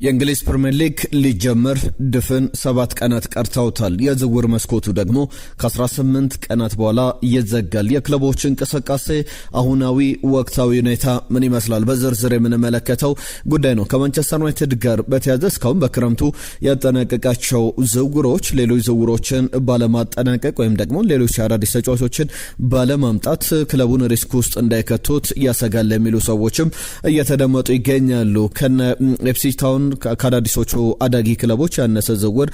የእንግሊዝ ፕሪሚየር ሊግ ሊጀመር ድፍን 7 ቀናት ቀርተውታል። የዝውውር መስኮቱ ደግሞ ከ18 ቀናት በኋላ ይዘጋል። የክለቦች እንቅስቃሴ አሁናዊ ወቅታዊ ሁኔታ ምን ይመስላል? በዝርዝር የምንመለከተው ጉዳይ ነው። ከማንቸስተር ዩናይትድ ጋር በተያያዘ እስካሁን በክረምቱ ያጠናቀቃቸው ዝውውሮች ሌሎች ዝውውሮችን ባለማጠናቀቅ ወይም ደግሞ ሌሎች አዳዲስ ተጫዋቾችን ባለማምጣት ክለቡን ሪስክ ውስጥ እንዳይከቱት ያሰጋል የሚሉ ሰዎችም እየተደመጡ ይገኛሉ። ከነ ኢፕስዊች ታውን ከአዳዲሶቹ አዳጊ ክለቦች ያነሰ ዝውውር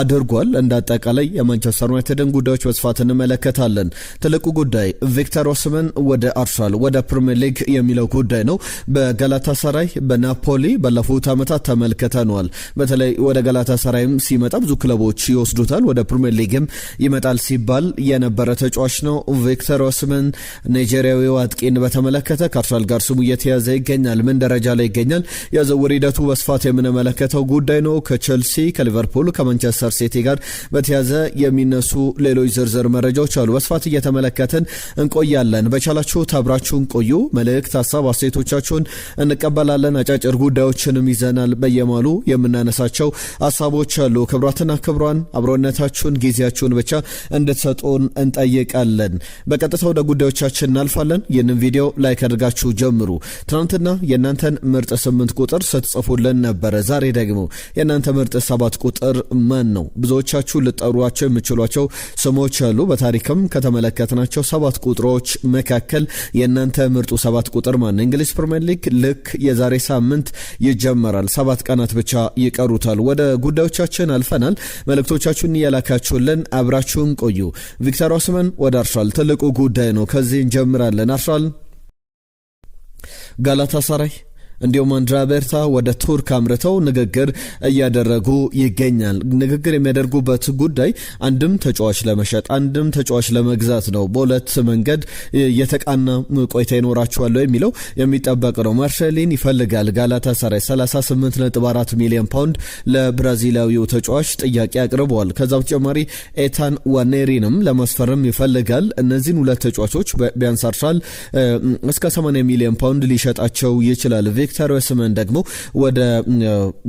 አድርጓል። እንዳጠቃላይ የማንቸስተር ዩናይትድን ጉዳዮች በስፋት እንመለከታለን። ትልቁ ጉዳይ ቪክተር ኦስመን ወደ አርሰናል ወደ ፕሪሚየር ሊግ የሚለው ጉዳይ ነው። በጋላታሳራይ በናፖሊ ባለፉት ዓመታት ተመልክተናል። በተለይ ወደ ጋላታሳራይም ሲመጣ ብዙ ክለቦች ይወስዱታል። ወደ ፕሪሚየር ሊግም ይመጣል ሲባል የነበረ ተጫዋች ነው። ቪክተር ኦስመን ናይጄሪያዊው አጥቂን በተመለከተ ከአርሰናል ጋር ስሙ እየተያዘ ይገኛል። ምን ደረጃ ላይ ይገኛል? የዝውውር ሂደቱ በስፋት የምንመለከተው ጉዳይ ነው። ከቼልሲ፣ ከሊቨርፑል፣ ከማንቸስተር ሲቲ ጋር በተያዘ የሚነሱ ሌሎች ዝርዝር መረጃዎች አሉ። በስፋት እየተመለከትን እንቆያለን። በቻላችሁ አብራችሁን ቆዩ። መልእክት፣ ሀሳብ፣ አስተያየቶቻችሁን እንቀበላለን። አጫጭር ጉዳዮችንም ይዘናል። በየማሉ የምናነሳቸው ሀሳቦች አሉ። ክብራትና ክብሯን አብሮነታችሁን ጊዜያችሁን ብቻ እንድትሰጡን እንጠይቃለን። በቀጥታ ወደ ጉዳዮቻችን እናልፋለን። ይህንን ቪዲዮ ላይክ አድርጋችሁ ጀምሩ። ትናንትና የእናንተን ምርጥ 8 ቁጥር ስትጽፉልን ነበረ። ዛሬ ደግሞ የእናንተ ምርጥ 7 ቁጥር ማን ነው? ብዙዎቻችሁ ልጠሯቸው የምችሏቸው ስሞች አሉ። በታሪክም ከተመለከትናቸው 7 ቁጥሮች መካከል የእናንተ ምርጡ 7 ቁጥር ማን ነው? እንግሊዝ ፕሪሚየር ሊግ ልክ የዛሬ ሳምንት ይጀመራል። 7 ቀናት ብቻ ይቀሩታል። ወደ ጉዳዮቻችን አልፈናል። መልእክቶቻችሁን እያላካችሁልን አብራችሁን ቆዩ። ቪክተር ኦስመን ወደ አርሰናል ትልቁ ጉዳይ ነው። ከዚህ እንጀምራለን። አርሰናል፣ ጋላታሳራይ እንዲሁም አንድሪያ ቤርታ ወደ ቱርክ አምርተው ንግግር እያደረጉ ይገኛል። ንግግር የሚያደርጉበት ጉዳይ አንድም ተጫዋች ለመሸጥ አንድም ተጫዋች ለመግዛት ነው። በሁለት መንገድ የተቃና ቆይታ ይኖራቸዋል የሚለው የሚጠበቅ ነው። ማርሴሊን ይፈልጋል ጋላታሳራይ 38.4 ሚሊዮን ፓውንድ ለብራዚላዊው ተጫዋች ጥያቄ አቅርበዋል። ከዛ በተጨማሪ ኤታን ዋኔሪንም ለማስፈረም ይፈልጋል። እነዚህን ሁለት ተጫዋቾች ቢያንስ አርሰናል እስከ 80 ሚሊዮን ፓውንድ ሊሸጣቸው ይችላል። ቪክተር ኦስመን ደግሞ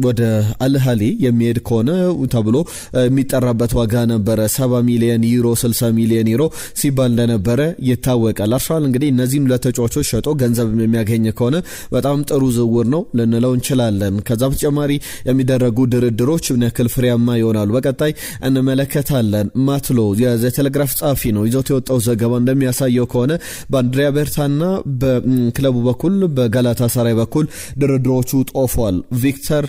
ወደ አልሃሊ የሚሄድ ከሆነ ተብሎ የሚጠራበት ዋጋ ነበረ። 70 ሚሊዮን ዩሮ 60 ሚሊዮን ዩሮ ሲባል እንደነበረ ይታወቃል። አርሰናል እንግዲህ እነዚህን ሁለት ተጫዋቾች ሸጦ ገንዘብ የሚያገኝ ከሆነ በጣም ጥሩ ዝውውር ነው ልንለው እንችላለን። ከዛ በተጨማሪ የሚደረጉ ድርድሮች ምን ያክል ፍሬያማ ይሆናሉ በቀጣይ እንመለከታለን። ማትሎ የቴሌግራፍ ጸሐፊ ነው። ይዞት የወጣው ዘገባ እንደሚያሳየው ከሆነ በአንድሪያ ቤርታና በክለቡ በኩል በጋላታሳራይ በኩል ድርድሮቹ ጦፏል። ቪክተር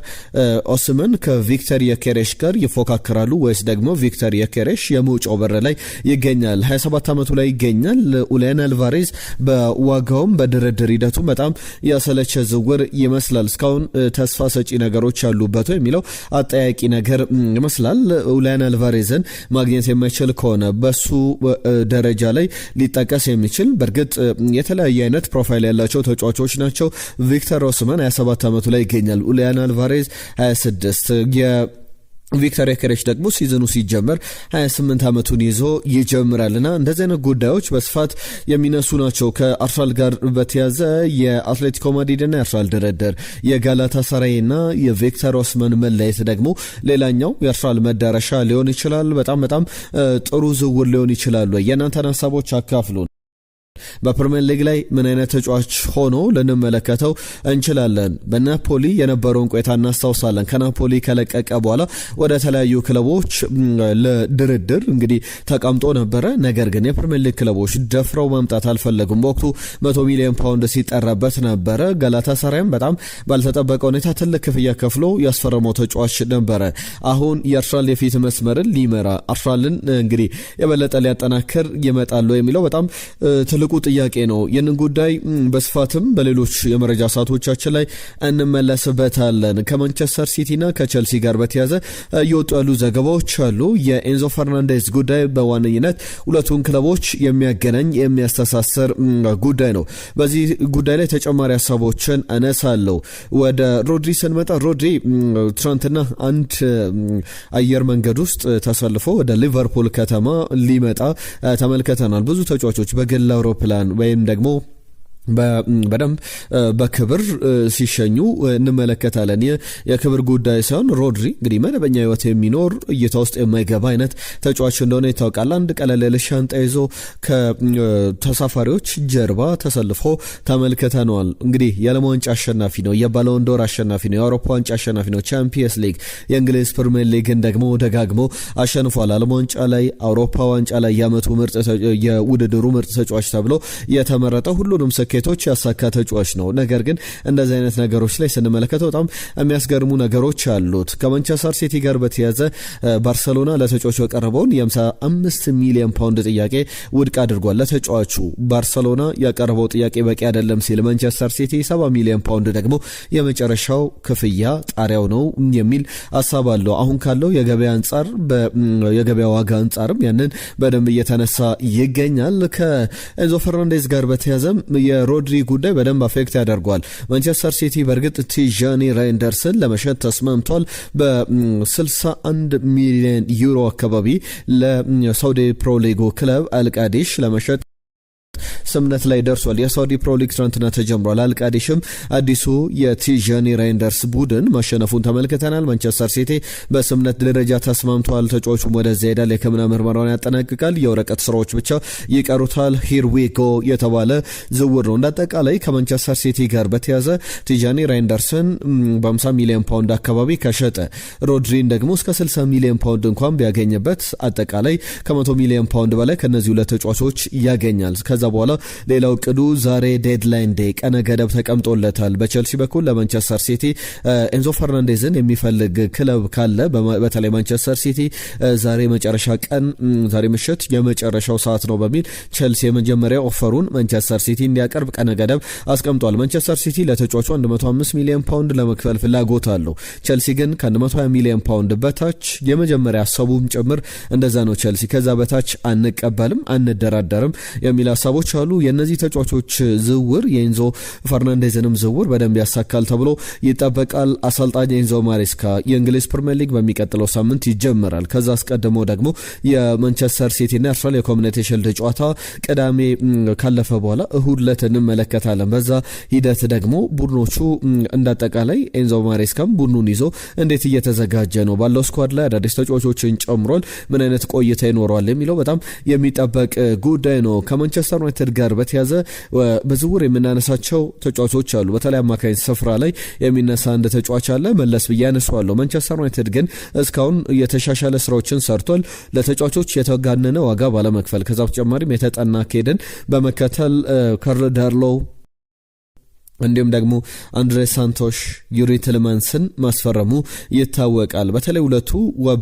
ኦስመን ከቪክተር የኬሬሽ ጋር ይፎካከራሉ ወይስ ደግሞ ቪክተር የኬሬሽ የመውጫው በር ላይ ይገኛል? 27 ዓመቱ ላይ ይገኛል። ኡሊያን አልቫሬዝ በዋጋውም በድርድር ሂደቱ በጣም ያሰለቸ ዝውውር ይመስላል። እስካሁን ተስፋ ሰጪ ነገሮች ያሉበት የሚለው አጠያቂ ነገር ይመስላል። ኡሊያን አልቫሬዝን ማግኘት የማይችል ከሆነ በሱ ደረጃ ላይ ሊጠቀስ የሚችል በእርግጥ የተለያየ አይነት ፕሮፋይል ያላቸው ተጫዋቾች ናቸው። ቪክተር ኦስመን 27 ዓመቱ ላይ ይገኛል። ኡሊያን አልቫሬዝ 26። ቪክተር የኬሬሽ ደግሞ ሲዝኑ ሲጀመር 28 ዓመቱን ይዞ ይጀምራልና እንደዚህ አይነት ጉዳዮች በስፋት የሚነሱ ናቸው። ከአርሰናል ጋር በተያዘ የአትሌቲኮ ማድሪድና የአርሰናል ድርድር፣ የጋላታሳራይና የቪክተር ኦስመን መለየት ደግሞ ሌላኛው የአርሰናል መዳረሻ ሊሆን ይችላል። በጣም ጥሩ ዝውውር ሊሆን ይችላሉ። የእናንተን ሀሳቦች አካፍሉን። በፕሪሚየር ሊግ ላይ ምን አይነት ተጫዋች ሆኖ ልንመለከተው እንችላለን? በናፖሊ የነበረውን ቆይታ እናስታውሳለን። ከናፖሊ ከለቀቀ በኋላ ወደ ተለያዩ ክለቦች ለድርድር እንግዲህ ተቀምጦ ነበረ። ነገር ግን የፕሪሚየር ሊግ ክለቦች ደፍረው ማምጣት አልፈለጉም። በወቅቱ 100 ሚሊዮን ፓውንድ ሲጠራበት ነበረ። ጋላታሳራይም በጣም ባልተጠበቀ ሁኔታ ትልቅ ክፍያ ከፍሎ ያስፈረመው ተጫዋች ነበረ። አሁን የአርሰናል የፊት መስመርን ሊመራ አርሰናልን እንግዲህ የበለጠ ሊያጠናክር ይመጣል የሚለው በጣም ትልቁ ጥያቄ ነው። ይህንን ጉዳይ በስፋትም በሌሎች የመረጃ ሰዓቶቻችን ላይ እንመለስበታለን። ከማንቸስተር ሲቲና ከቼልሲ ጋር በተያዘ እየወጡ ያሉ ዘገባዎች አሉ። የኤንዞ ፈርናንዴዝ ጉዳይ በዋነኝነት ሁለቱን ክለቦች የሚያገናኝ የሚያስተሳሰር ጉዳይ ነው። በዚህ ጉዳይ ላይ ተጨማሪ ሀሳቦችን አነሳለሁ። ወደ ሮድሪ ስንመጣ ሮድሪ ትናንትና አንድ አየር መንገድ ውስጥ ተሰልፎ ወደ ሊቨርፑል ከተማ ሊመጣ ተመልክተናል። ብዙ ተጫዋቾች በግል አውሮፕላን ወይም ደግሞ በደንብ በክብር ሲሸኙ እንመለከታለን። የክብር ጉዳይ ሳይሆን ሮድሪ እንግዲህ መደበኛ ህይወት የሚኖር እይታ ውስጥ የማይገባ አይነት ተጫዋች እንደሆነ ይታወቃል። አንድ ቀለል ያለ ሻንጣ ይዞ ከተሳፋሪዎች ጀርባ ተሰልፎ ተመልክተነዋል። እንግዲህ የዓለም ዋንጫ አሸናፊ ነው፣ የባሎን ዶር አሸናፊ ነው፣ የአውሮፓ ዋንጫ አሸናፊ ነው፣ ቻምፒየንስ ሊግ፣ የእንግሊዝ ፕሪሚየር ሊግን ደግሞ ደጋግሞ አሸንፏል። ዓለም ዋንጫ ላይ፣ አውሮፓ ዋንጫ ላይ የዓመቱ ምርጥ የውድድሩ ምርጥ ተጫዋች ተብሎ የተመረጠ ሁሉንም ስኬቶች ያሳካ ተጫዋች ነው። ነገር ግን እንደዚህ አይነት ነገሮች ላይ ስንመለከተው በጣም የሚያስገርሙ ነገሮች አሉት። ከማንቸስተር ሲቲ ጋር በተያያዘ ባርሰሎና ለተጫዋቹ ያቀረበውን የ55 ሚሊዮን ፓውንድ ጥያቄ ውድቅ አድርጓል። ለተጫዋቹ ባርሰሎና ያቀረበው ጥያቄ በቂ አይደለም ሲል ማንቸስተር ሲቲ 70 ሚሊዮን ፓውንድ ደግሞ የመጨረሻው ክፍያ ጣሪያው ነው የሚል ሐሳብ አለው። አሁን ካለው የገበያ ዋጋ አንጻርም ያንን በደንብ እየተነሳ ይገኛል። ከኤንዞ ፈርናንዴዝ ጋር በተያያዘ የሮድሪ ጉዳይ በደንብ አፌክት ያደርጓል። ማንቸስተር ሲቲ በእርግጥ ቲጃኒ ራይንደርስን ለመሸጥ ተስማምቷል። በ61 ሚሊዮን ዩሮ አካባቢ ለሳውዲ ፕሮ ሊጉ ክለብ አልቃዲሽ ለመሸጥ ስምነት ላይ ደርሷል። የሳውዲ ፕሮ ሊግ ትናንትና ተጀምሯል። አልቃዲሽም አዲሱ የቲጃኒ ራይንደርስ ቡድን ማሸነፉን ተመልክተናል። ማንቸስተር ሲቲ በስምነት ደረጃ ተስማምቷል። ተጫዋቹም ወደዚያ ሄዳል። የሕክምና ምርመራውን ያጠናቅቃል። የወረቀት ስራዎች ብቻ ይቀሩታል። ሂር ዊ ጎ የተባለ ዝውውር ነው። እንዳጠቃላይ ከማንቸስተር ሲቲ ጋር በተያዘ ቲጃኒ ራይንደርስን በ50 ሚሊዮን ፓውንድ አካባቢ ከሸጠ ሮድሪን ደግሞ እስከ 60 ሚሊዮን ፓውንድ እንኳን ቢያገኝበት አጠቃላይ ከ100 ሚሊዮን ፓውንድ በላይ ከነዚህ ሁለት ተጫዋቾች ያገኛል። ከዛ በኋላ ሌላው ቅዱ ዛሬ ዴድላይን ዴይ ቀነ ገደብ ተቀምጦለታል። በቸልሲ በኩል ለማንቸስተር ሲቲ ኤንዞ ፈርናንዴዝን የሚፈልግ ክለብ ካለ በተለይ ማንቸስተር ሲቲ ዛሬ ምሽት የመጨረሻው ሰዓት ነው በሚል ቸልሲ የመጀመሪያ ኦፈሩን ማንቸስተር ሲቲ እንዲያቀርብ ቀነ ገደብ አስቀምጧል። ማንቸስተር ሲቲ ለተጫዋቹ 105 ሚሊዮን ፓውንድ ለመክፈል ፍላጎት አለው። ቸልሲ ግን ከ120 ሚሊዮን ፓውንድ በታች የመጀመሪያ ሀሳቡም ጭምር እንደዛ ነው። ቸልሲ ከዛ በታች አንቀበልም፣ አንደራደርም የሚል ሀሳቦች አሉ። የነዚህ ተጫዋቾች ዝውውር የኤንዞ ፈርናንዴዝንም ዝውውር በደንብ ያሳካል ተብሎ ይጠበቃል። አሰልጣኝ ኤንዞ ማሬስካ የእንግሊዝ ፕሪሚየር ሊግ በሚቀጥለው ሳምንት ይጀምራል። ከዛ አስቀድሞ ደግሞ የማንቸስተር ሲቲና አርሰናል የኮሚኒቲ ሺልድ ጨዋታ ቅዳሜ ካለፈ በኋላ እሁድ ዕለት እንመለከታለን። በዛ ሂደት ደግሞ ቡድኖቹ እንዳጠቃላይ ኤንዞ ማሬስካም ቡድኑን ይዞ እንዴት እየተዘጋጀ ነው፣ ባለው ስኳድ ላይ አዳዲስ ተጫዋቾችን ጨምሯል፣ ምን አይነት ቆይታ ይኖረዋል የሚለው በጣም የሚጠበቅ ጉዳይ ነው። ከማንቸስተር ዩናይትድ ጋር በተያዘ በዝውውር የምናነሳቸው ተጫዋቾች አሉ። በተለይ አማካኝ ስፍራ ላይ የሚነሳ አንድ ተጫዋች አለ፣ መለስ ብዬ አነሳዋለሁ። ማንቸስተር ዩናይትድ ግን እስካሁን የተሻሻለ ስራዎችን ሰርቷል፣ ለተጫዋቾች የተጋነነ ዋጋ ባለመክፈል። ከዛ በተጨማሪም የተጠና ኬድን በመከተል ካርል ዳርሎው እንዲሁም ደግሞ አንድሬ ሳንቶሽ ዩሪ ቲለማንስን ማስፈረሙ ይታወቃል። በተለይ ሁለቱ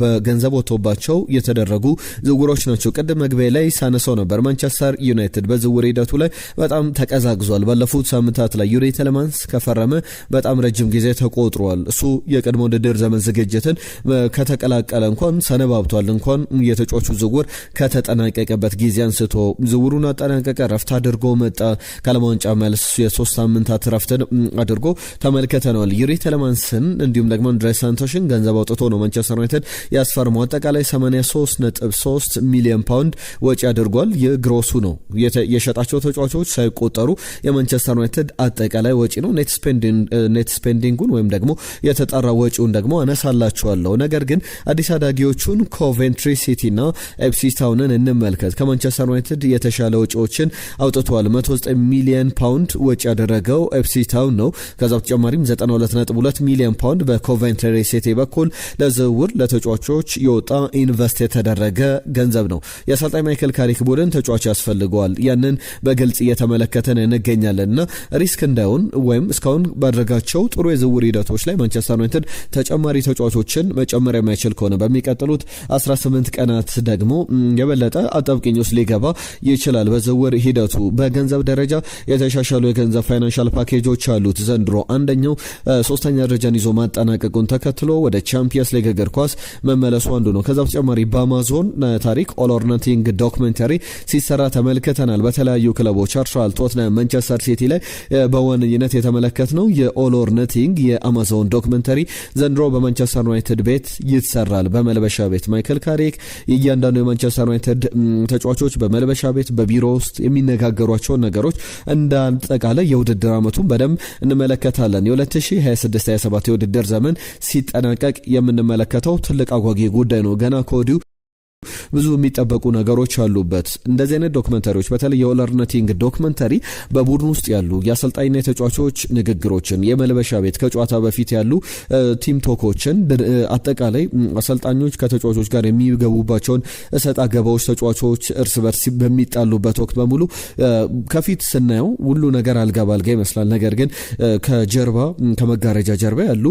በገንዘብ ወጥቶባቸው የተደረጉ ዝውውሮች ናቸው። ቅድም መግቢያ ላይ ሳነሳው ነበር። ማንቸስተር ዩናይትድ በዝውውር ሂደቱ ላይ በጣም ተቀዛቅዟል። ባለፉት ሳምንታት ላይ ዩሪ ቲለማንስ ከፈረመ በጣም ረጅም ጊዜ ተቆጥሯል። እሱ የቅድመ ውድድር ዘመን ዝግጅትን ከተቀላቀለ እንኳን ሰነባብቷል። እንኳን የተጫዋቹ ዝውውር ከተጠናቀቀበት ጊዜ አንስቶ ዝውውሩን አጠናቀቀ፣ ረፍት አድርጎ መጣ። ከዓለም ዋንጫ መልስ የ3 ሳምንታት ረፍትን አድርጎ ተመልክተናል። ዩሪ ቲለማንስን እንዲሁም ደግሞ አንድሬ ሳንቶሽን ገንዘብ አውጥቶ ነው ማንቸስተር ዩናይትድ ያስፈርመው። አጠቃላይ 83.3 ሚሊዮን ፓውንድ ወጪ አድርጓል። የግሮሱ ነው የሸጣቸው ተጫዋቾች ሳይቆጠሩ የማንቸስተር ዩናይትድ አጠቃላይ ወጪ ነው። ኔት ስፔንዲንጉን ወይም ደግሞ የተጣራ ወጪውን ደግሞ አነሳላቸዋለሁ። ነገር ግን አዲስ አዳጊዎቹን ኮቬንትሪ ሲቲና ኤፕስዊች ታውንን እንመልከት። ከማንቸስተር ዩናይትድ የተሻለ ወጪዎችን አውጥቷል። 109 ሚሊዮን ፓውንድ ወጪ ያደረገው ኤፕስዊች ታውን ነው። ከዛ በተጨማሪም 92.2 ሚሊዮን ፓውንድ በኮቬንትሪ ሲቲ በኩል ለዝውውር ለተጫዋቾች የወጣ ኢንቨስት የተደረገ ገንዘብ ነው። የአሰልጣኝ ማይክል ካሪክ ቡድን ተጫዋች ያስፈልገዋል። ያንን በግልጽ እየተመለከተን እንገኛለንና ሪስክ እንዳይሆን ወይም እስካሁን ባደረጋቸው ጥሩ የዝውውር ሂደቶች ላይ ማንቸስተር ዩናይትድ ተጨማሪ ተጫዋቾችን መጨመር የማይችል ከሆነ በሚቀጥሉት 18 ቀናት ደግሞ የበለጠ አጣብቂኝ ውስጥ ሊገባ ይችላል። በዝውውር ሂደቱ በገንዘብ ደረጃ የተሻሻሉ የገንዘብ ፋይናንሻል ፓኬጆች አሉት ዘንድሮ። አንደኛው ሶስተኛ ደረጃን ይዞ ማጠናቀቁን ተከትሎ ወደ ቻምፒየንስ ሊግ እግር ኳስ መመለሱ አንዱ ነው። ከዛ በተጨማሪ በአማዞን ታሪክ ኦል ኦር ነቲንግ ዶክመንተሪ ሲሰራ ተመልክተናል። በተለያዩ ክለቦች አርሰናል፣ ቶትናም፣ ማንቸስተር ሲቲ ላይ በዋነኝነት የተመለከትነው የኦል ኦር ነቲንግ የአማዞን ዶክመንተሪ ዘንድሮ በማንቸስተር ዩናይትድ ቤት ይሰራል። በመልበሻ ቤት ማይክል ካሪክ እያንዳንዱ የማንቸስተር ዩናይትድ ተጫዋቾች በመልበሻ ቤት በቢሮ ውስጥ የሚነጋገሯቸውን ነገሮች እንዳጠቃላይ የውድድር ዓመቱን በደንብ እንመለከታለን። የ2026/27 የውድድር ዘመን ሲጠናቀቅ የምንመለከተው ትልቅ አጓጊ ጉዳይ ነው። ገና ከወዲሁ ብዙ የሚጠበቁ ነገሮች አሉበት። እንደዚህ አይነት ዶክመንተሪዎች በተለይ የኦል ኦር ነቲንግ ዶክመንተሪ በቡድን ውስጥ ያሉ የአሰልጣኝና የተጫዋቾች ንግግሮችን፣ የመልበሻ ቤት ከጨዋታ በፊት ያሉ ቲም ቶኮችን፣ አጠቃላይ አሰልጣኞች ከተጫዋቾች ጋር የሚገቡባቸውን እሰጥ አገባዎች፣ ተጫዋቾች እርስ በርስ በሚጣሉበት ወቅት በሙሉ ከፊት ስናየው ሁሉ ነገር አልጋ ባልጋ ይመስላል። ነገር ግን ከጀርባ ከመጋረጃ ጀርባ ያሉ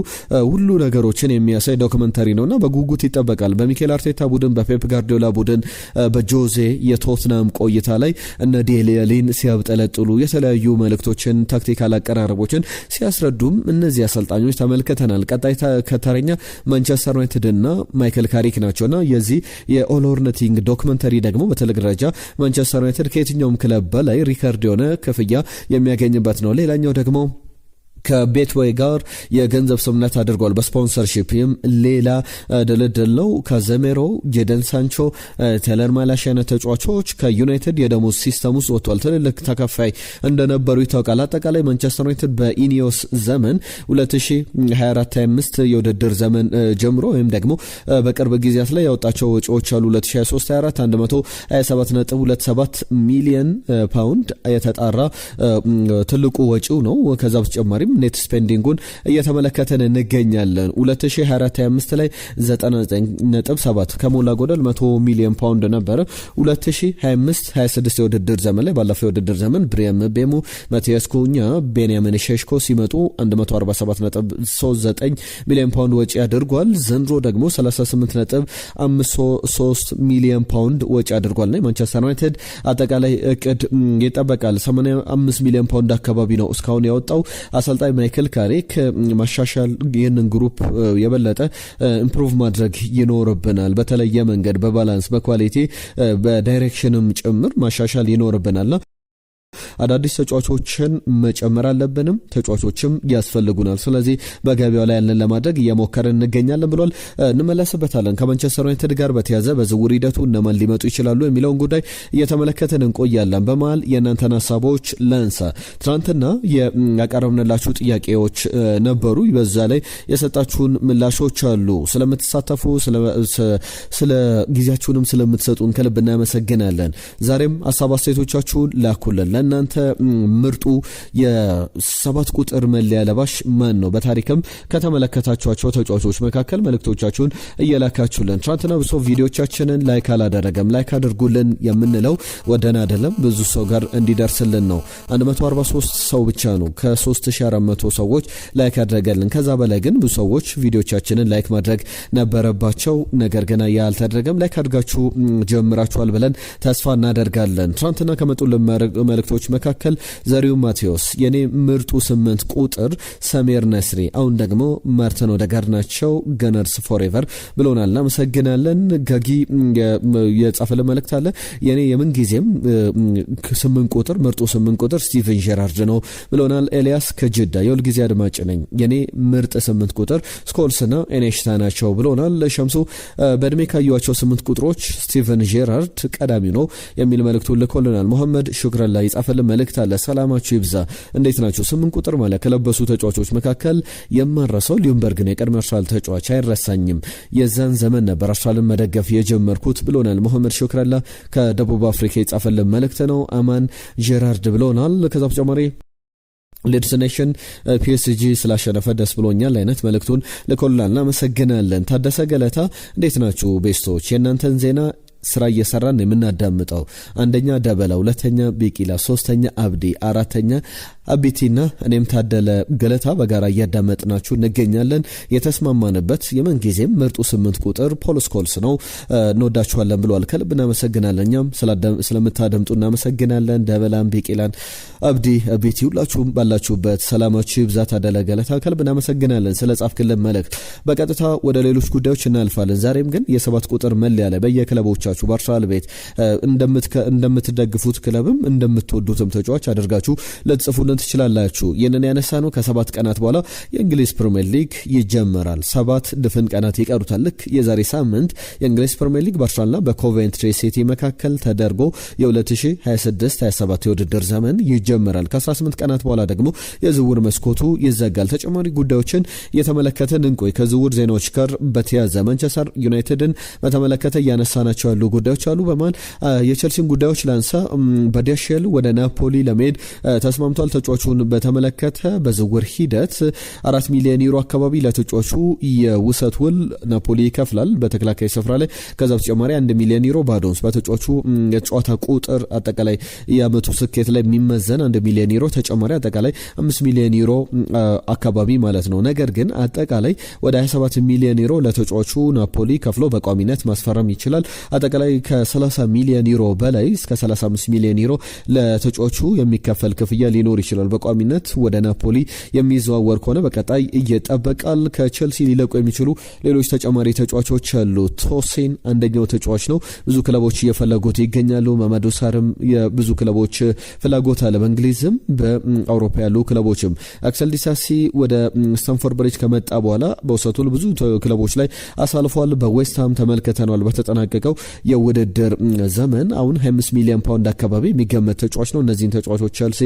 ሁሉ ነገሮችን የሚያሳይ ዶክመንተሪ ነውና በጉጉት ይጠበቃል። በሚኬል አርቴታ ቡድን፣ በፔፕ ጋርዲዮላ ቡድን፣ በጆዜ የቶትናም ቆይታ ላይ እነ ዴሊ አሊን ሲያብጠለጥሉ የተለያዩ መልእክቶችን፣ ታክቲካል አቀራረቦችን ሲያስረዱም እነዚህ አሰልጣኞች ተመልክተናል። ቀጣይ ከተረኛ ማንቸስተር ዩናይትድ እና ማይክል ካሪክ ናቸውና የዚህ የኦል ኦር ነቲንግ ዶክመንተሪ ደግሞ በትልቅ ደረጃ ማንቸስተር ዩናይትድ ከየትኛውም ክለብ በላይ ሪከርድ የሆነ ክፍያ የሚያገኝበት ነው። ሌላኛው ደግሞ ከቤትዌይ ጋር የገንዘብ ስምምነት አድርጓል። በስፖንሰርሺፕ ሌላ ድልድል ነው። ካዘሜሮ፣ ጄደን ሳንቾ፣ ቴለር ማላሽ አይነት ተጫዋቾች ከዩናይትድ የደሞዝ ሲስተም ውስጥ ወጥቷል። ትልልቅ ተከፋይ እንደነበሩ ይታወቃል። አጠቃላይ ማንቸስተር ዩናይትድ በኢኒዮስ ዘመን 2024/25 የውድድር ዘመን ጀምሮ ወይም ደግሞ በቅርብ ጊዜያት ላይ ያወጣቸው ወጪዎች አሉ። 2023/24 127.27 ሚሊዮን ፓውንድ የተጣራ ትልቁ ወጪው ነው። ከዛ በተጨማሪም ኔት ስፔንዲንጉን እየተመለከተን እንገኛለን። 2024/25 ላይ 99.7 ከሞላ ጎደል 100 ሚሊዮን ፓውንድ ነበረ። 2025/26 የውድድር ዘመን ላይ ባለፈው የውድድር ዘመን ብሪያም ቤሙ፣ ማቲያስ ኩኛ፣ ቤንያሚን ሼሽኮ ሲመጡ 147.39 ሚሊዮን ፓውንድ ወጪ አድርጓል። ዘንድሮ ደግሞ 38.53 ሚሊዮን ፓውንድ ወጪ አድርጓል። ማንቸስተር ዩናይትድ አጠቃላይ እቅድ ይጠበቃል። 85 ሚሊዮን ፓውንድ አካባቢ ነው እስካሁን ያወጣው። አሰልጣኝ ማይክል ካሪክ ማሻሻል ይህንን ግሩፕ የበለጠ ኢምፕሩቭ ማድረግ ይኖርብናል። በተለየ መንገድ በባላንስ በኳሊቲ በዳይሬክሽንም ጭምር ማሻሻል ይኖርብናልና አዳዲስ ተጫዋቾችን መጨመር አለብንም። ተጫዋቾችም ያስፈልጉናል። ስለዚህ በገበያው ላይ ያለን ለማድረግ እየሞከርን እንገኛለን ብሏል። እንመለስበታለን። ከማንቸስተር ዩናይትድ ጋር በተያዘ በዝውውር ሂደቱ እነማን ሊመጡ ይችላሉ የሚለውን ጉዳይ እየተመለከትን እንቆያለን። በመሃል የእናንተን ሀሳቦች ላንሳ። ትናንትና ያቀረብንላችሁ ጥያቄዎች ነበሩ። በዛ ላይ የሰጣችሁን ምላሾች አሉ። ስለምትሳተፉ ስለ ጊዜያችሁንም ስለምትሰጡን ከልብ እናመሰግናለን። ዛሬም ሀሳብ አስተያየቶቻችሁን ላኩልን። ለእናንተ ምርጡ የ7 ቁጥር መለያ ለባሽ ማን ነው? በታሪክም ከተመለከታችኋቸው ተጫዋቾች መካከል መልእክቶቻችሁን እየላካችሁልን። ትናንትና ብዙ ቪዲዮቻችንን ላይክ አላደረገም። ላይክ አድርጉልን የምንለው ወደን አይደለም፣ ብዙ ሰው ጋር እንዲደርስልን ነው። 143 ሰው ብቻ ነው ከ3400 ሰዎች ላይክ ያደረገልን። ከዛ በላይ ግን ብዙ ሰዎች ቪዲዮቻችንን ላይክ ማድረግ ነበረባቸው። ነገር ግን ያልተደረገም። ላይክ አድርጋችሁ ጀምራችኋል ብለን ተስፋ እናደርጋለን። ትናንትና ከመጡልን መልእክቶች መካከል ዘሪው ማቴዎስ የኔ ምርጡ 8 ቁጥር ሰሜር ነስሪ፣ አሁን ደግሞ ማርቲን ኦዴጋርድ ናቸው፣ ገነርስ ፎሬቨር ብሎናል። እናመሰግናለን። ጋጊ የጻፈልን መልእክት አለ። የኔ የምን ጊዜም 8 ቁጥር ምርጡ 8 ቁጥር ስቲቨን ጄራርድ ነው ብሎናል። ኤልያስ ከጅዳ የሁል ጊዜ አድማጭ ነኝ፣ የኔ ምርጥ 8 ቁጥር ስኮልስና ኤኔሽታ ናቸው ብሎናል። ሸምሱ በእድሜ ካዩዋቸው 8 ቁጥሮች ስቲቨን ጄራርድ ቀዳሚ ነው የሚል መልእክቱን ልኮልናል። መሐመድ ሹክራን ላይ የጻፈልን መልእክት አለ። ሰላማችሁ ይብዛ፣ እንዴት ናችሁ? 8 ቁጥር ማለት ከለበሱ ተጫዋቾች መካከል የማረሰው ሊዮንበርግን የቀድሞ አርሰናል ተጫዋች አይረሳኝም። የዛን ዘመን ነበር አርሰናልን መደገፍ የጀመርኩት ብሎናል። መሐመድ ሹክራን ከደቡብ አፍሪካ የጻፈልን መልእክት ነው። አማን ጄራርድ ብሎናል። ከዛ በተጨማሪ ሊድስ ኔሽን ፒኤስጂ ስላሸነፈ ደስ ብሎኛል አይነት መልእክቱን ልኮልናል። እናመሰግናለን። ታደሰ ገለታ እንዴት ናችሁ ቤስቶች? የእናንተን ዜና ስራ እየሰራን የምናዳምጠው አንደኛ ደበላ፣ ሁለተኛ ቢቂላ፣ ሶስተኛ አብዲ፣ አራተኛ አቢቲና እኔም ታደለ ገለታ በጋራ እያዳመጥናችሁ እንገኛለን። የተስማማንበት የመንጊዜም ምርጡ 8 ቁጥር ፖል ስኮልስ ነው። እንወዳችኋለን ብሏል። ከልብ እናመሰግናለን። እኛም ስለምታደምጡ እናመሰግናለን። ደበላም ቢቂላን አብዲ አቢቲ ሁላችሁም ባላችሁበት ሰላማችሁ ይብዛ። ታደለ ገለታ ከልብ እናመሰግናለን ስለ ጻፍክልን መልእክት። በቀጥታ ወደ ሌሎች ጉዳዮች እናልፋለን። ዛሬም ግን የ7 ቁጥር መለያ ላይ በየክለቦቻችሁ በአርሰናል ቤት እንደምትደግፉት ክለብም እንደምትወዱትም ተጫዋች አድርጋችሁ ለጽፉልን ትችላላችሁ። ይህንን ያነሳ ነው ከ7 ቀናት በኋላ የእንግሊዝ ፕሪሚየር ሊግ ይጀመራል። 7 ድፍን ቀናት ይቀሩታል። ልክ የዛሬ ሳምንት የእንግሊዝ ፕሪሚየር ሊግ በአርሰናልና በኮቬንትሪ ሲቲ መካከል ተደርጎ የ2026-27 የውድድር ዘመን ይጀመራል። ከ18 ቀናት በኋላ ደግሞ የዝውውር መስኮቱ ይዘጋል። ተጨማሪ ጉዳዮችን እየተመለከተን እንቆይ። ከዝውውር ዜናዎች ጋር በተያያዘ ማንቸስተር ዩናይትድን በተመለከተ እያነሳናቸው ያሉ ጉዳዮች አሉ። በማን የቼልሲን ጉዳዮች ላንሳ። በዲያሼል ወደ ናፖሊ ለመሄድ ተስማምቷል። ተጫዋቹን በተመለከተ በዝውውር ሂደት 4 ሚሊዮን ዩሮ አካባቢ ለተጫዋቹ የውሰት ውል ናፖሊ ይከፍላል በተከላካይ ስፍራ ላይ። ከዛ በተጨማሪ 1 ሚሊዮን ዩሮ ባዶንስ በተጫዋቹ የጨዋታ ቁጥር አጠቃላይ የአመቱ ስኬት ላይ የሚመዘን 1 ሚሊዮን ዩሮ ተጨማሪ አጠቃላይ 5 ሚሊዮን ዩሮ አካባቢ ማለት ነው። ነገር ግን አጠቃላይ ወደ 27 ሚሊዮን ዩሮ ለተጫዋቹ ናፖሊ ከፍሎ በቋሚነት ማስፈረም ይችላል። አጠቃላይ ከ30 ሚሊዮን ዩሮ በላይ እስከ 35 ሚሊዮን ዩሮ ለተጫዋቹ የሚከፈል ክፍያ ሊኖር ይችላል። በቋሚነት ወደ ናፖሊ የሚዘዋወር ከሆነ በቀጣይ እየጠበቃል። ከቼልሲ ሊለቁ የሚችሉ ሌሎች ተጨማሪ ተጫዋቾች አሉ። ቶሲን አንደኛው ተጫዋች ነው። ብዙ ክለቦች እየፈለጉት ይገኛሉ። ማማዱ ሳርም የብዙ ክለቦች ፍላጎት አለ፣ በእንግሊዝም በአውሮፓ ያሉ ክለቦችም። አክሰል ዲሳሲ ወደ ስታንፎርድ ብሪጅ ከመጣ በኋላ በውሰቱ ብዙ ክለቦች ላይ አሳልፏል። በዌስትሃም ተመልክተናል። በተጠናቀቀው የውድድር ዘመን አሁን 25 ሚሊዮን ፓውንድ አካባቢ የሚገመት ተጫዋች ነው። እነዚህን ተጫዋቾች ቼልሲ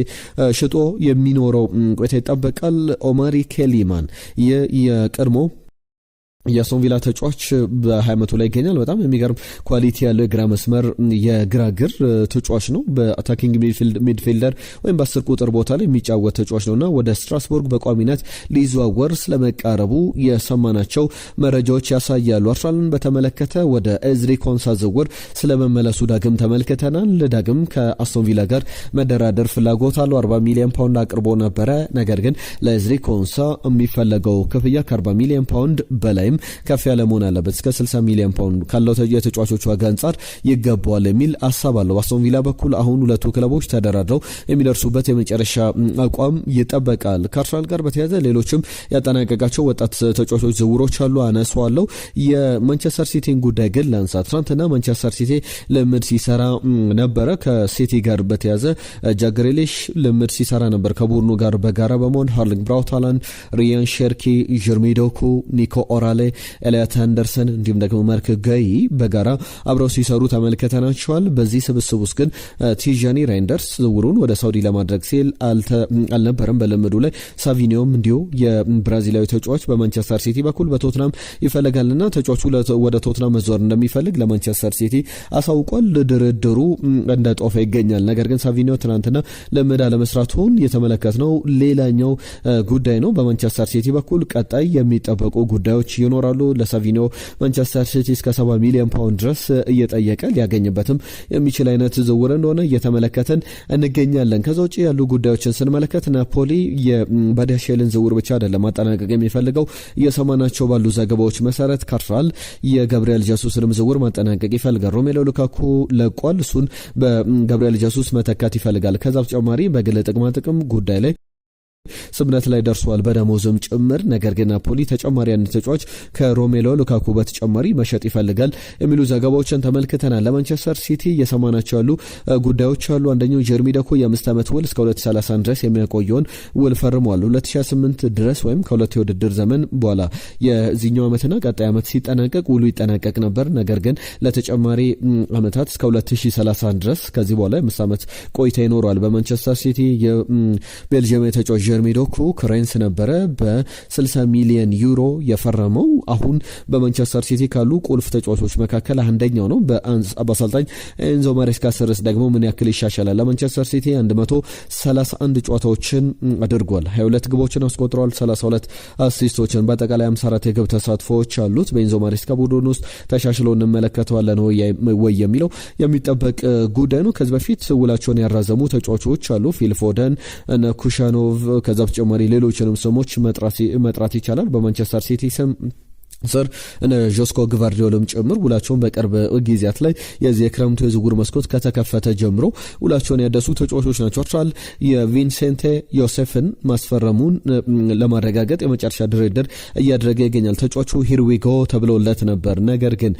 ሽጦ የሚኖረው ቆይታ ይጠበቃል። ኦማሪ ኬሊማን የቀድሞ የአስቶን ቪላ ተጫዋች በ20 ላይ ይገኛል። በጣም የሚገርም ኳሊቲ ያለው የግራ መስመር የግራግር ተጫዋች ነው። በአታኪንግ ሚድፊልደር ወይም በ10 ቁጥር ቦታ ላይ የሚጫወት ተጫዋች ነውና ወደ ስትራስቡርግ በቋሚነት ሊዘዋወር ስለመቃረቡ የሰማናቸው መረጃዎች ያሳያሉ። አርሰናልን በተመለከተ ወደ ኤዝሪ ኮንሳ ዝውውር ስለመመለሱ ዳግም ተመልክተናል። ዳግም ከአስቶን ቪላ ጋር መደራደር ፍላጎት አለው። 40 ሚሊዮን ፓውንድ አቅርቦ ነበረ። ነገር ግን ለኤዝሪ ኮንሳ የሚፈለገው ክፍያ ከ40 ሚሊዮን ፓውንድ በላይ ከፍ ያለ መሆን አለበት። እስከ 60 ሚሊዮን ፓውንድ ካለው የተጫዋቾቹ ዋጋ አንጻር ይገባዋል የሚል ሐሳብ አለው። በአስቶን ቪላ በኩል አሁን ሁለቱ ክለቦች ተደራድረው የሚደርሱበት የመጨረሻ አቋም ይጠበቃል። ከአርሰናል ጋር በተያያዘ ሌሎችም ያጠናቀቃቸው ወጣት ተጫዋቾች ዝውውሮች አሉ፣ አነሳዋለሁ። የማንቸስተር ሲቲን ጉዳይ ግን ላንሳ። ትናንትና ማንቸስተር ሲቲ ልምድ ሲሰራ ነበረ። ከሲቲ ጋር በተያያዘ ጃክ ግሪሊሽ ልምድ ሲሰራ ነበር ከቡድኑ ጋር በጋራ በመሆን ሃርሊንግ ብራውት ሃላንድ፣ ሪያን ሼርኪ፣ ጀርሚ ዶኩ፣ ኒኮ ኦራሌ፣ ኤሊያት አንደርሰን እንዲሁም ደግሞ ማርክ ጋይ በጋራ አብረው ሲሰሩ ተመልክተናቸዋል። በዚህ ስብስብ ውስጥ ግን ቲጃኒ ራይንደርስ ዝውውሩን ወደ ሳውዲ ለማድረግ ሲል አልነበረም በልምዱ ላይ። ሳቪኒዮም እንዲሁ የብራዚላዊ ተጫዋች በማንቸስተር ሲቲ በኩል በቶትናም ይፈልጋልና ተጫዋቹ ወደ ቶትናም መዞር እንደሚፈልግ ለማንቸስተር ሲቲ አሳውቋል። ድርድሩ እንደ ጦፈ ይገኛል። ነገር ግን ሳቪኒዮ ትናንትና ልምድ አለመስራቱን የተመለከትነው ሌላኛው ጉዳይ ነው። በማንቸስተር ሲቲ በኩል ቀጣይ የሚጠበቁ ጉዳዮች ይኖራሉ። ለሳቪኒዮ ማንቸስተር ሲቲ እስከ 70 ሚሊዮን ፓውንድ ድረስ እየጠየቀ ሊያገኝበትም የሚችል አይነት ዝውውር እንደሆነ እየተመለከተን እንገኛለን። ከዛ ውጪ ያሉ ጉዳዮችን ስንመለከት ናፖሊ የባዲያሼልን ዝውውር ብቻ አይደለም ማጠናቀቅ የሚፈልገው። እየሰማናቸው ባሉ ዘገባዎች መሰረት ካርትራል የጋብሪኤል ጀሱስንም ዝውውር ማጠናቀቅ ይፈልጋል። ሮሜሎ ሉካኩ ለቋል። እሱን በጋብሪኤል ጀሱስ መተካት ይፈልጋል። ከዛ በተጨማሪ በግል ጥቅማ ጥቅም ጉዳይ ላይ ስምነት ላይ ደርሷል በደሞዝም ጭምር። ነገር ግን ናፖሊ ተጨማሪ አንድ ተጫዋች ከሮሜሎ ሉካኩ በተጨማሪ መሸጥ ይፈልጋል የሚሉ ዘገባዎችን ተመልክተናል። ለማንቸስተር ሲቲ የሰማናቸው ያሉ ጉዳዮች አሉ። አንደኛው ጀርሚ ዶኩ የ5 ዓመት ውል እስከ 2030 ድረስ የሚያቆየውን ውል ፈርሟል። 2028 ድረስ ወይም ከሁለት የውድድር ዘመን በኋላ የዚህኛው ዓመትና ቀጣይ ዓመት ሲጠናቀቅ ውሉ ይጠናቀቅ ነበር። ነገር ግን ለተጨማሪ ዓመታት እስከ 2030 ድረስ ከዚህ በኋላ የ5 ዓመት ቆይታ ይኖረዋል በማንቸስተር ሲቲ። የቤልጂየም ተጫዋች ጀርሚ ዶኩ ከሬንስ ነበረ በ60 ሚሊዮን ዩሮ የፈረመው። አሁን በማንቸስተር ሲቲ ካሉ ቁልፍ ተጫዋቾች መካከል አንደኛው ነው። በአሰልጣኝ ኤንዞ ማሬስካ ስርስ ደግሞ ምን ያክል ይሻሻላል? ለማንቸስተር ሲቲ 131 ጨዋታዎችን አድርጓል። 22 ግቦችን አስቆጥሯል። 32 አሲስቶችን በአጠቃላይ 54 የግብ ተሳትፎዎች አሉት። በኤንዞ ማሬስካ ቡድን ውስጥ ተሻሽሎ እንመለከተዋለን ወይ የሚለው የሚጠበቅ ጉዳይ ነው። ከዚህ በፊት ውላቸውን ያራዘሙ ተጫዋቾች አሉ። ፊል ፎደን፣ ኩሻኖቭ፣ ከዛ በተጨማሪ ሌሎችንም ስሞች መጥራት ይቻላል። በማንቸስተር ሲቲ ስም ስር ጆስኮ ግቫርዲዮልም ጭምር ውላቸውን በቅርብ ጊዜያት ላይ የዚህ የክረምቱ የዝውውር መስኮት ከተከፈተ ጀምሮ ውላቸውን ያደሱ ተጫዋቾች ናቸው። አርሰናል የቪንሴንቴ ዮሴፍን ማስፈረሙን ለማረጋገጥ የመጨረሻ ድርድር እያደረገ ይገኛል። ተጫዋቹ ሂርዊጎ ተብሎለት ነበር። ነገር ግን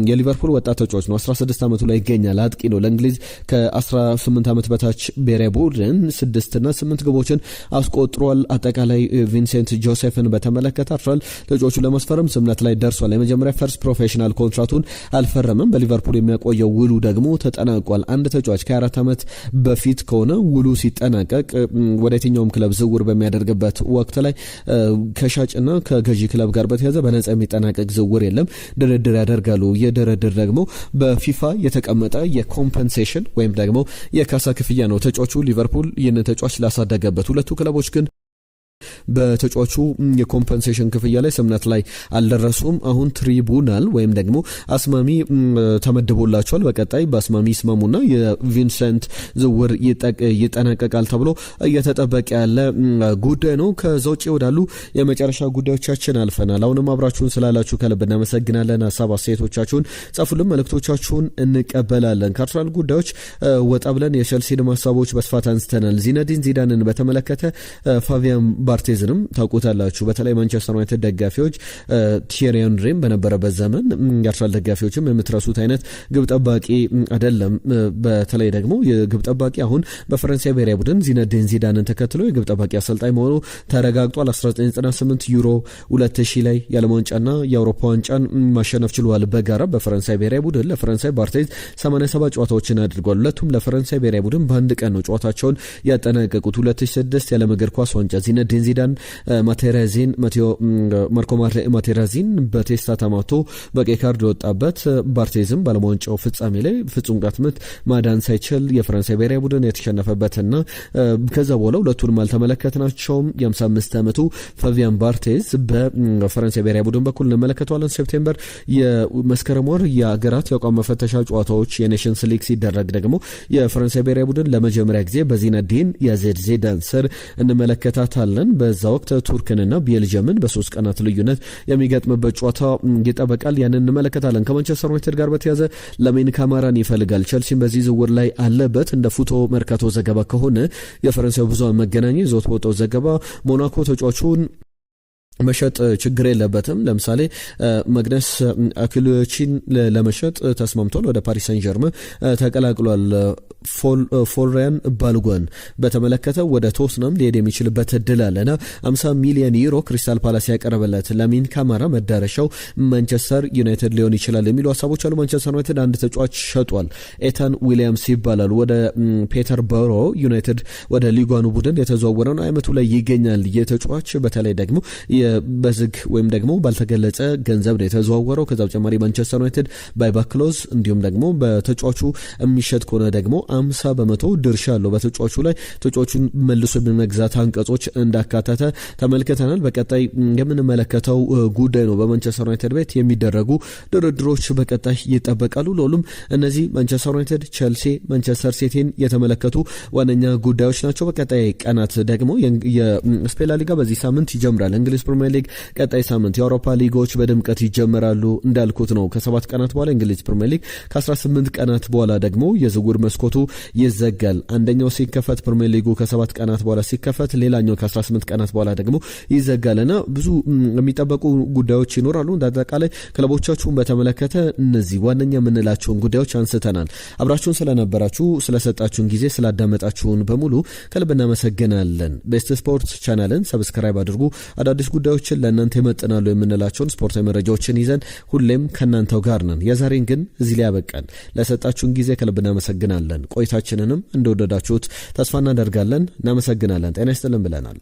የሊቨርፑል ወጣት ተጫዋች ነው። 16 ዓመቱ ላይ ይገኛል። አጥቂ ነው። ለእንግሊዝ ከ18 ዓመት በታች ብሔራዊ ቡድን 6 እና 8 ግቦችን አስቆጥሯል። አጠቃላይ ቪንሴንት ጆሴፍን በተመለከተ አርሰናል ተጫዋቹ ለማስፈረም ስምምነት ላይ ደርሷል። የመጀመሪያ ፈርስት ፕሮፌሽናል ኮንትራቱን አልፈረመም። በሊቨርፑል የሚያቆየው ውሉ ደግሞ ተጠናቋል። አንድ ተጫዋች ከ4 ዓመት በፊት ከሆነ ውሉ ሲጠናቀቅ ወደ የትኛውም ክለብ ዝውውር በሚያደርግበት ወቅት ላይ ከሻጭና ከገዢ ክለብ ጋር በተያዘ በነጻ የሚጠናቀቅ ዝውውር የለም፣ ድርድር ያደርጋሉ። የድርድር ደግሞ በፊፋ የተቀመጠ የኮምፐንሴሽን ወይም ደግሞ የካሳ ክፍያ ነው። ተጫዋቹ ሊቨርፑል ይህንን ተጫዋች ላሳደገበት፣ ሁለቱ ክለቦች ግን በተጫዋቹ የኮምፐንሴሽን ክፍያ ላይ ስምምነት ላይ አልደረሱም። አሁን ትሪቡናል ወይም ደግሞ አስማሚ ተመድቦላቸዋል። በቀጣይ በአስማሚ ይስማሙና የቪንሰንት ዝውውር ይጠናቀቃል ተብሎ እየተጠበቀ ያለ ጉዳይ ነው። ከዛ ውጭ ወዳሉ የመጨረሻ ጉዳዮቻችን አልፈናል። አሁንም አብራችሁን ስላላችሁ ከልብ እናመሰግናለን። ሀሳብ አስተያየቶቻችሁን ጻፉልን፣ መልእክቶቻችሁን እንቀበላለን። ከአርሰናል ጉዳዮች ወጣ ብለን የቸልሲን ሀሳቦች በስፋት አንስተናል። ዚነዲን ዚዳንን በተመለከተ ፋቢያን ባርቴዝንም ታውቁታላችሁ። በተለይ ማንቸስተር ዩናይትድ ደጋፊዎች ቲየሪ ሄንሪም በነበረበት ዘመን የአርሰናል ደጋፊዎችም የምትረሱት አይነት ግብ ጠባቂ አይደለም። በተለይ ደግሞ የግብ ጠባቂ አሁን በፈረንሳይ ብሔራዊ ቡድን ዚነዲን ዚዳንን ተከትሎ የግብ ጠባቂ አሰልጣኝ መሆኑ ተረጋግጧል። 1998 ዩሮ 2000 ላይ የዓለም ዋንጫና የአውሮፓ ዋንጫን ማሸነፍ ችሏል በጋራ በፈረንሳይ ብሔራዊ ቡድን። ለፈረንሳይ ባርቴዝ 87 ጨዋታዎችን አድርጓል። ሁለቱም ለፈረንሳይ ብሔራዊ ቡድን በአንድ ቀን ነው ጨዋታቸውን ያጠናቀቁት። 2006 የዓለም እግር ኳስ ዋንጫ ዚነዲን ዚዳን ማርኮ ማቴራዚን በቴስታ ተማቶ በቀይ ካርድ የወጣበት፣ ባርቴዝም በዓለም ዋንጫው ፍጻሜ ላይ ፍጹም ቅጣት ምት ማዳን ሳይችል የፈረንሳይ ብሔራዊ ቡድን የተሸነፈበትና ከዛ በኋላ ሁለቱንም አልተመለከትናቸውም። የ55 ዓመቱ ፋቢያን ባርቴዝ በፈረንሳይ ብሔራዊ ቡድን በኩል እንመለከተዋለን። ሴፕቴምበር የመስከረም ወር የአገራት የአቋም መፈተሻ ጨዋታዎች የኔሽንስ ሊግ ሲደረግ ደግሞ የፈረንሳይ ብሔራዊ ቡድን ለመጀመሪያ ጊዜ በዚነዲን ዚዳን ስር እንመለከታታለን። በዛ ወቅት ቱርክንና ቤልጅየምን በ3 ቀናት ልዩነት የሚገጥምበት ጨዋታ ይጠበቃል። ያንን እንመለከታለን። ከማንቸስተር ዩናይትድ ጋር በተያዘ ለሜን ካማራን ይፈልጋል። ቸልሲም በዚህ ዝውውር ላይ አለበት። እንደ ፉቶ መርካቶ ዘገባ ከሆነ የፈረንሳይ ብዙሃን መገናኛ ይዞት በወጣው ዘገባ ሞናኮ ተጫዋቹን መሸጥ ችግር የለበትም። ለምሳሌ መግነስ አክሎቺን ለመሸጥ ተስማምቷል። ወደ ፓሪስ ሰን ጀርመን ተቀላቅሏል። ፎልሪያን ባልጓን በተመለከተ ወደ ቶትናም ሊሄድ የሚችልበት እድል አለና 50 ሚሊዮን ዩሮ ክሪስታል ፓላስ ያቀረበለት ለሚን ካማራ መዳረሻው ማንቸስተር ዩናይትድ ሊሆን ይችላል የሚሉ ሀሳቦች አሉ። ማንቸስተር ዩናይትድ አንድ ተጫዋች ሸጧል። ኤታን ዊሊያምስ ይባላል። ወደ ፔተር ቦሮ ዩናይትድ ወደ ሊጓኑ ቡድን የተዘዋወረው አይመቱ ላይ ይገኛል። የተጫዋች በተለይ ደግሞ በዝግ ወይም ደግሞ ባልተገለጸ ገንዘብ ነው የተዘዋወረው። ከዛ በተጨማሪ ማንቸስተር ዩናይትድ ባይባክ ክሎዝ እንዲሁም ደግሞ በተጫዋቹ የሚሸጥ ከሆነ ደግሞ 50% ድርሻ አለው በተጫዋቹ ላይ። ተጫዋቹን መልሶ በመግዛት አንቀጾች እንዳካተተ ተመልክተናል። በቀጣይ የምንመለከተው ጉዳይ ነው። በማንቸስተር ዩናይትድ ቤት የሚደረጉ ድርድሮች በቀጣይ ይጠበቃሉ። ለሁሉም እነዚህ ማንቸስተር ዩናይትድ፣ ቸልሲ፣ ማንቸስተር ሲቲን የተመለከቱ ዋነኛ ጉዳዮች ናቸው። በቀጣይ ቀናት ደግሞ የስፔን ላ ሊጋ በዚህ ሳምንት ይጀምራል። እንግሊዝ ፕሪሚየር ሊግ ቀጣይ ሳምንት፣ የአውሮፓ ሊጎች በድምቀት ይጀምራሉ። እንዳልኩት ነው ከ7 ቀናት በኋላ እንግሊዝ ፕሪሚየር ሊግ፣ ከ18 ቀናት በኋላ ደግሞ የዝውውር መስኮቱ ይዘጋል። አንደኛው ሲከፈት ፕሪሚየር ሊጉ ከ7 ቀናት በኋላ ሲከፈት፣ ሌላኛው ከ18 ቀናት በኋላ ደግሞ ይዘጋልና ብዙ የሚጠበቁ ጉዳዮች ይኖራሉ። እንዳጠቃላይ ክለቦቻችሁን በተመለከተ እነዚህ ዋነኛ የምንላቸውን ጉዳዮች አንስተናል። አብራችሁን ስለነበራችሁ፣ ስለሰጣችሁን ጊዜ፣ ስላዳመጣችሁን በሙሉ ከልብ እናመሰግናለን። ቤስት ስፖርት ቻናልን ሰብስክራይብ አድርጉ። አዳዲስ ጉዳዮችን ለእናንተ ይመጥናሉ የምንላቸውን ስፖርታዊ መረጃዎችን ይዘን ሁሌም ከእናንተው ጋር ነን። የዛሬን ግን እዚህ ላይ ያበቃን። ለሰጣችሁን ጊዜ ከልብ እናመሰግናለን። ቆይታችንንም እንደወደዳችሁት ተስፋ እናደርጋለን። እናመሰግናለን። ጤና ይስጥልን ብለናል።